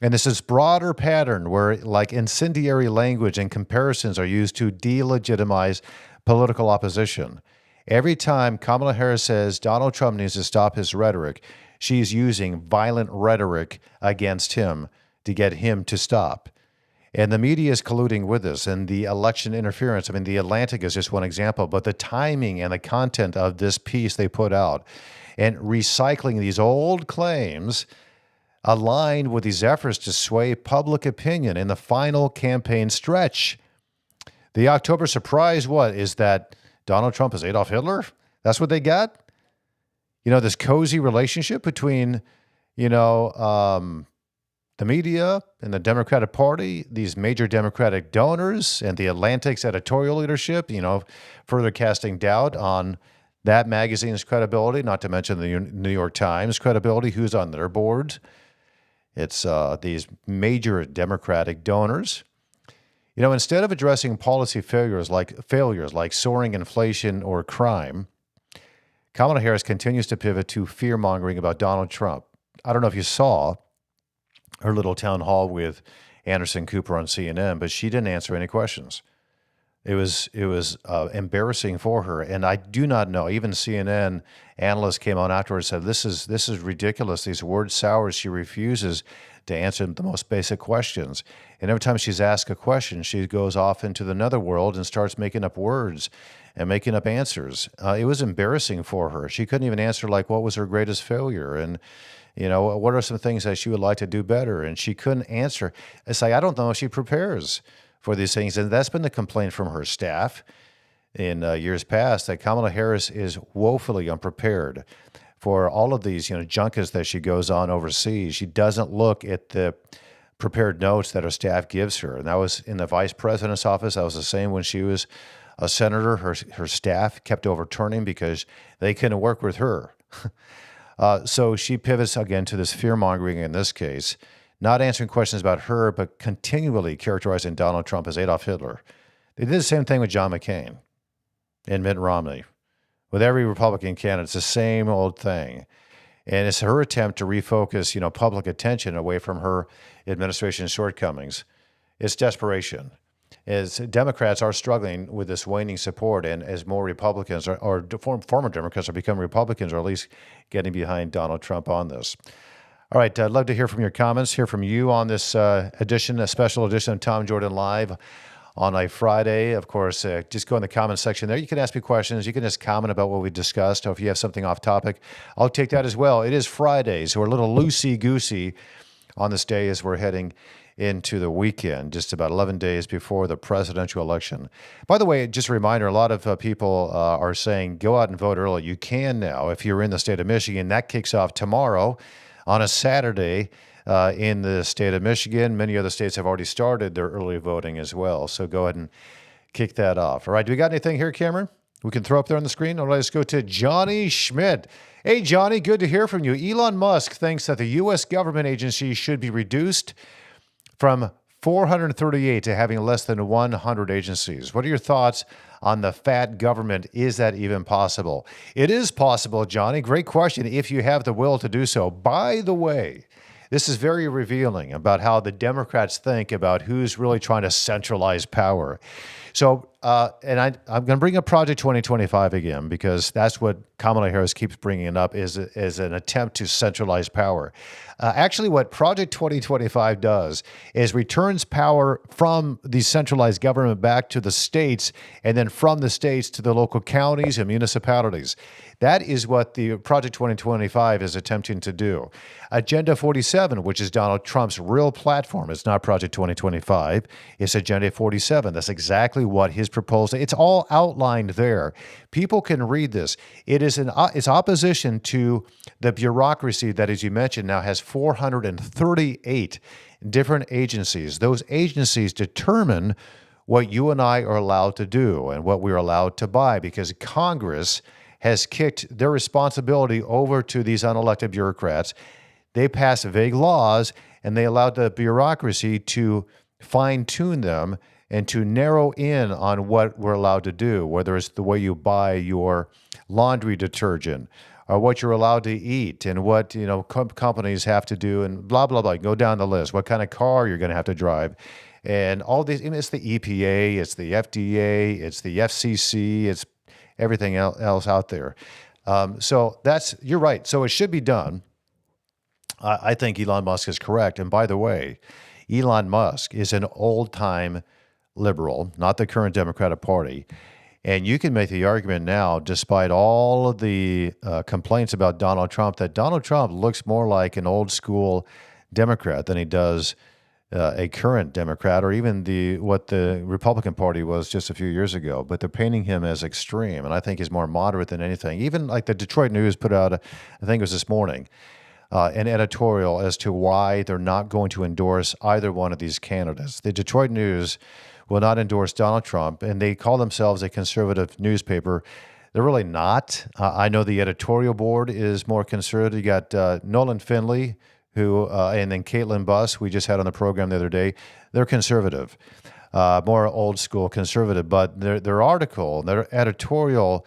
And this is broader pattern where like incendiary language and comparisons are used to delegitimize political opposition. Every time Kamala Harris says Donald Trump needs to stop his rhetoric, she's using violent rhetoric against him to get him to stop. And the media is colluding with this, and the election interference. I mean, the Atlantic is just one example, but the timing and the content of this piece they put out and recycling these old claims aligned with these efforts to sway public opinion in the final campaign stretch. The October surprise, what, is that Donald Trump is Adolf Hitler? That's what they got? This cozy relationship between, the media and the Democratic Party, these major Democratic donors, and the Atlantic's editorial leadership, further casting doubt on that magazine's credibility, not to mention the New York Times credibility, who's on their board. It's these major Democratic donors. Instead of addressing policy failures like soaring inflation or crime, Kamala Harris continues to pivot to fear-mongering about Donald Trump. I don't know if you saw her little town hall with Anderson Cooper on CNN, but she didn't answer any questions. It was embarrassing for her, and I do not know. Even CNN analysts came on afterwards and said this is ridiculous. These word sours. She refuses to answer the most basic questions, and every time she's asked a question, she goes off into the netherworld and starts making up words and making up answers. It was embarrassing for her. She couldn't even answer like what was her greatest failure and. What are some things that she would like to do better? And she couldn't answer. It's like, I don't know if she prepares for these things. And that's been the complaint from her staff in years past, that Kamala Harris is woefully unprepared for all of these, junkets that she goes on overseas. She doesn't look at the prepared notes that her staff gives her. And that was in the vice president's office. That was the same when she was a senator. Her staff kept overturning because they couldn't work with her. So she pivots again to this fear-mongering in this case, not answering questions about her, but continually characterizing Donald Trump as Adolf Hitler. They did the same thing with John McCain and Mitt Romney. With every Republican candidate, it's the same old thing. And it's her attempt to refocus, public attention away from her administration's shortcomings. It's desperation. As Democrats are struggling with this waning support, and as more Republicans or former Democrats are becoming Republicans, or at least getting behind Donald Trump on this. All right, I'd love to hear from your comments, hear from you on this a special edition of Tom Jordan Live on a Friday. Of course, just go in the comment section there. You can ask me questions. You can just comment about what we discussed, or if you have something off topic, I'll take that as well. It is Friday, so we're a little loosey-goosey on this day as we're heading into the weekend, just about 11 days before the presidential election. By the way, just a reminder, a lot of people are saying go out and vote early. You can now if you're in the state of Michigan. That kicks off tomorrow on a Saturday in the state of Michigan. Many other states have already started their early voting as well, so go ahead and kick that off. All right, do we got anything here, Cameron, we can throw up there on the screen? All right, let's go to Johnny Schmidt. Hey, Johnny, good to hear from you. Elon Musk thinks that the U.S. government agencies should be reduced from 438 to having less than 100 agencies. What are your thoughts on the fat government? Is that even possible? It is possible, Johnny. Great question, if you have the will to do so. By the way, this is very revealing about how the Democrats think about who's really trying to centralize power. So, and I'm going to bring up Project 2025 again, because that's what Kamala Harris keeps bringing up is an attempt to centralize power. Actually, what Project 2025 does is returns power from the centralized government back to the states, and then from the states to the local counties and municipalities. That is what the Project 2025 is attempting to do. Agenda 47, which is Donald Trump's real platform, it's not Project 2025, it's Agenda 47. That's exactly what his proposal, it's all outlined there. People can read this. It's opposition to the bureaucracy that, as you mentioned, now has 438 different agencies. Those agencies determine what you and I are allowed to do and what we're allowed to buy, because Congress has kicked their responsibility over to these unelected bureaucrats. They pass vague laws, and they allow the bureaucracy to fine-tune them and to narrow in on what we're allowed to do, whether it's the way you buy your laundry detergent or what you're allowed to eat and what companies have to do, and blah, blah, blah. Go down the list, what kind of car you're going to have to drive. And all these, it's the EPA, it's the FDA, it's the FCC, it's everything else out there. So you're right. So it should be done. I think Elon Musk is correct. And by the way, Elon Musk is an old-time liberal, not the current Democratic Party. And you can make the argument now, despite all of the complaints about Donald Trump, that Donald Trump looks more like an old-school Democrat than he does a current Democrat, or even what the Republican Party was just a few years ago. But they're painting him as extreme, and I think he's more moderate than anything. Even like the Detroit News put out, I think it was this morning, an editorial as to why they're not going to endorse either one of these candidates. The Detroit News will not endorse Donald Trump, and they call themselves a conservative newspaper. They're really not. I know the editorial board is more conservative. You got Nolan Finley, and then Caitlin Buss, we just had on the program the other day. They're conservative. more old school conservative. But their article, their editorial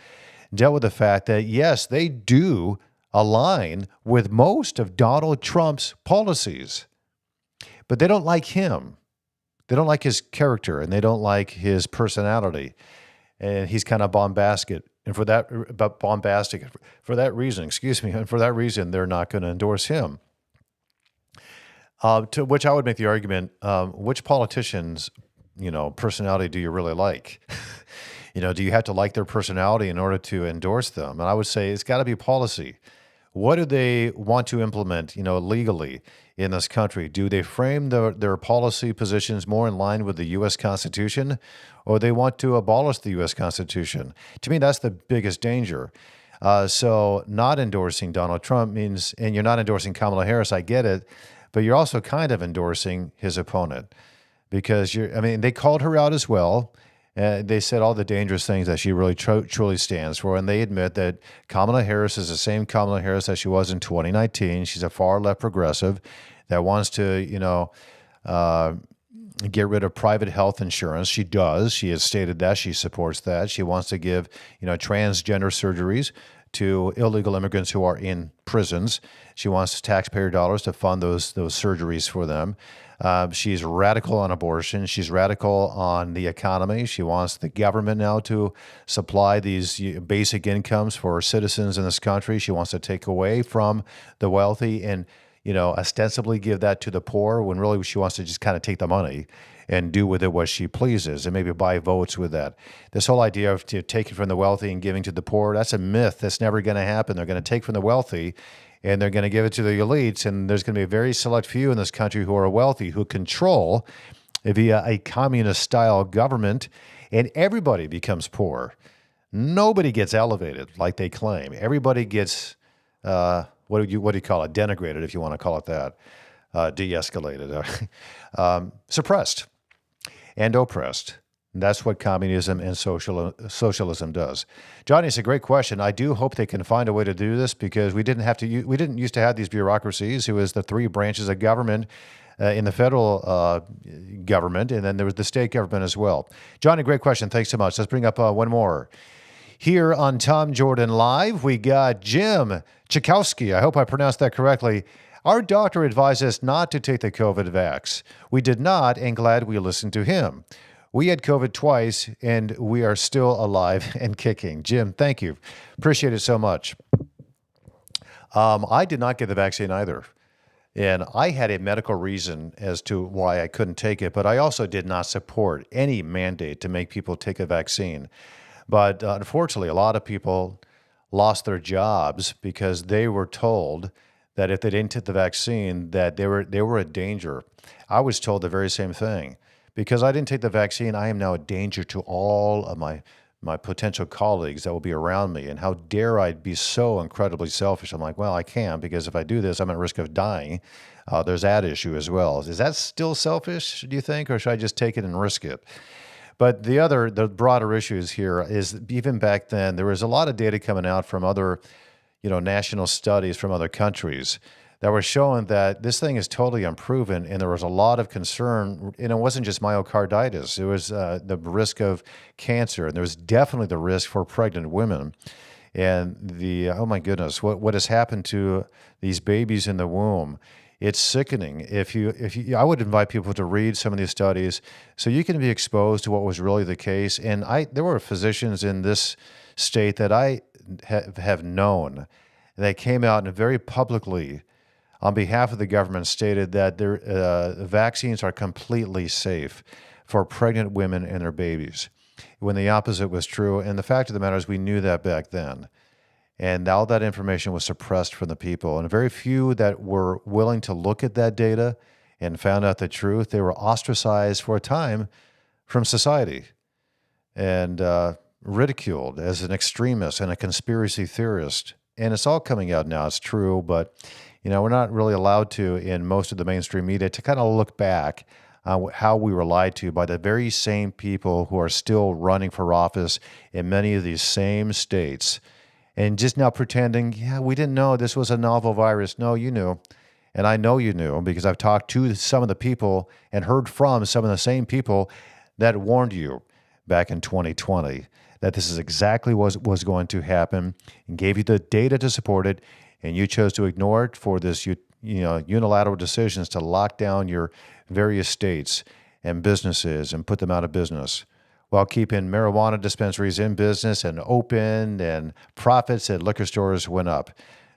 dealt with the fact that, yes, they do align with most of Donald Trump's policies, but they don't like him. They don't like his character and they don't like his personality. And he's kind of bombastic. And for that, for that reason, and for that reason, they're not going to endorse him. To which I would make the argument, which politicians, personality do you really like? Do you have to like their personality in order to endorse them? And I would say it's got to be policy. What do they want to implement, legally in this country? Do they frame their policy positions more in line with the U.S. Constitution, or they want to abolish the U.S. Constitution? To me, that's the biggest danger. So not endorsing Donald Trump means, and you're not endorsing Kamala Harris, I get it, but you're also kind of endorsing his opponent because they called her out as well. They said all the dangerous things that she really truly stands for, and they admit that Kamala Harris is the same Kamala Harris that she was in 2019. She's a far left progressive that wants to, get rid of private health insurance. She does. She has stated that. She supports that. She wants to give, transgender surgeries to illegal immigrants who are in prisons. She wants taxpayer dollars to fund those surgeries for them. She's radical on abortion. She's radical on the economy. She wants the government now to supply these basic incomes for citizens in this country. She wants to take away from the wealthy and, ostensibly give that to the poor when really she wants to just kind of take the money and do with it what she pleases and maybe buy votes with that. This whole idea of taking from the wealthy and giving to the poor, that's a myth. That's never going to happen. They're going to take from the wealthy and they're going to give it to the elites. And there's going to be a very select few in this country who are wealthy, who control via a communist-style government, and everybody becomes poor. Nobody gets elevated like they claim. Everybody gets, what do you call it, denigrated, if you want to call it that, de-escalated, suppressed and oppressed. And that's what communism and socialism does. Johnny, it's a great question. I do hope they can find a way to do this because we didn't used to have these bureaucracies. It was the three branches of government in the federal government, and then there was the state government as well. Johnny, great question. Thanks so much. Let's bring up one more. Here on Tom Jordan Live, we got Jim Chikowski. I hope I pronounced that correctly. Our doctor advised us not to take the COVID vax. We did not, and glad we listened to him. We had COVID twice, and we are still alive and kicking. Jim, thank you. Appreciate it so much. I did not get the vaccine either. And I had a medical reason as to why I couldn't take it, but I also did not support any mandate to make people take a vaccine. But unfortunately, a lot of people lost their jobs because they were told that if they didn't take the vaccine, that they were a danger. I was told the very same thing. Because I didn't take the vaccine, I am now a danger to all of my potential colleagues that will be around me. And how dare I be so incredibly selfish? I'm like, well, I can't, because if I do this, I'm at risk of dying. There's that issue as well. Is that still selfish, do you think, or should I just take it and risk it? But the broader issues here is even back then, there was a lot of data coming out from other, national studies from other countries that were showing that this thing is totally unproven, and there was a lot of concern, and it wasn't just myocarditis. It was the risk of cancer, and there was definitely the risk for pregnant women. And oh my goodness, what has happened to these babies in the womb? It's sickening. I would invite people to read some of these studies so you can be exposed to what was really the case. And there were physicians in this state that I have known that came out and very publicly on behalf of the government stated that their vaccines are completely safe for pregnant women and their babies, when the opposite was true. And the fact of the matter is we knew that back then. And all that information was suppressed from the people. And very few that were willing to look at that data and found out the truth, they were ostracized for a time from society and ridiculed as an extremist and a conspiracy theorist. And it's all coming out now. It's true, but we're not really allowed to, in most of the mainstream media, to kind of look back on how we were lied to by the very same people who are still running for office in many of these same states and just now pretending, yeah, we didn't know this was a novel virus. No, you knew. And I know you knew because I've talked to some of the people and heard from some of the same people that warned you back in 2020 that this is exactly what was going to happen and gave you the data to support it, and you chose to ignore it for this unilateral decisions to lock down your various states and businesses and put them out of business while keeping marijuana dispensaries in business and open, and profits at liquor stores went up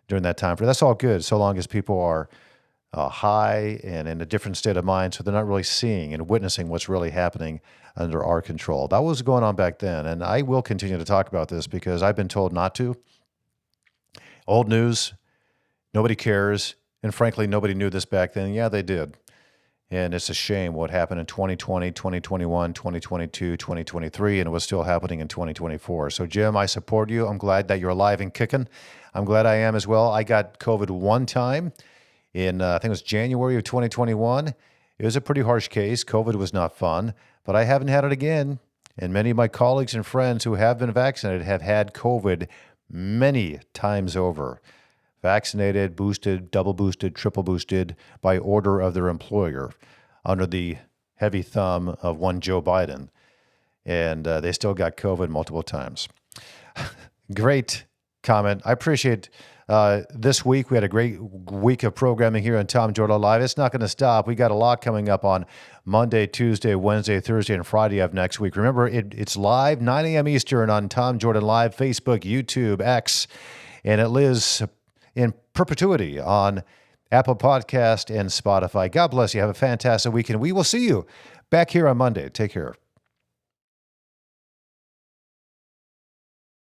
during that time. That's all good so long as people are high and in a different state of mind, so they're not really seeing and witnessing what's really happening under our control. That was going on back then, and I will continue to talk about this because I've been told not to. Old news, nobody cares, and frankly, nobody knew this back then. Yeah, they did. And it's a shame what happened in 2020, 2021, 2022, 2023, and it was still happening in 2024. So, Jim, I support you. I'm glad that you're alive and kicking. I'm glad I am as well. I got COVID one time in, I think it was January of 2021. It was a pretty harsh case. COVID was not fun, but I haven't had it again. And many of my colleagues and friends who have been vaccinated have had COVID many times over. Vaccinated, boosted, double boosted, triple boosted by order of their employer under the heavy thumb of one Joe Biden. And they still got COVID multiple times. Great comment. I appreciate this week. We had a great week of programming here on Tom Jordan Live. It's not going to stop. We got a lot coming up on Monday, Tuesday, Wednesday, Thursday, and Friday of next week. Remember, it's live, 9 a.m. Eastern on Tom Jordan Live, Facebook, YouTube, X, and it lives in perpetuity on Apple Podcast and Spotify. God bless you. Have a fantastic weekend. We will see you back here on Monday. Take care.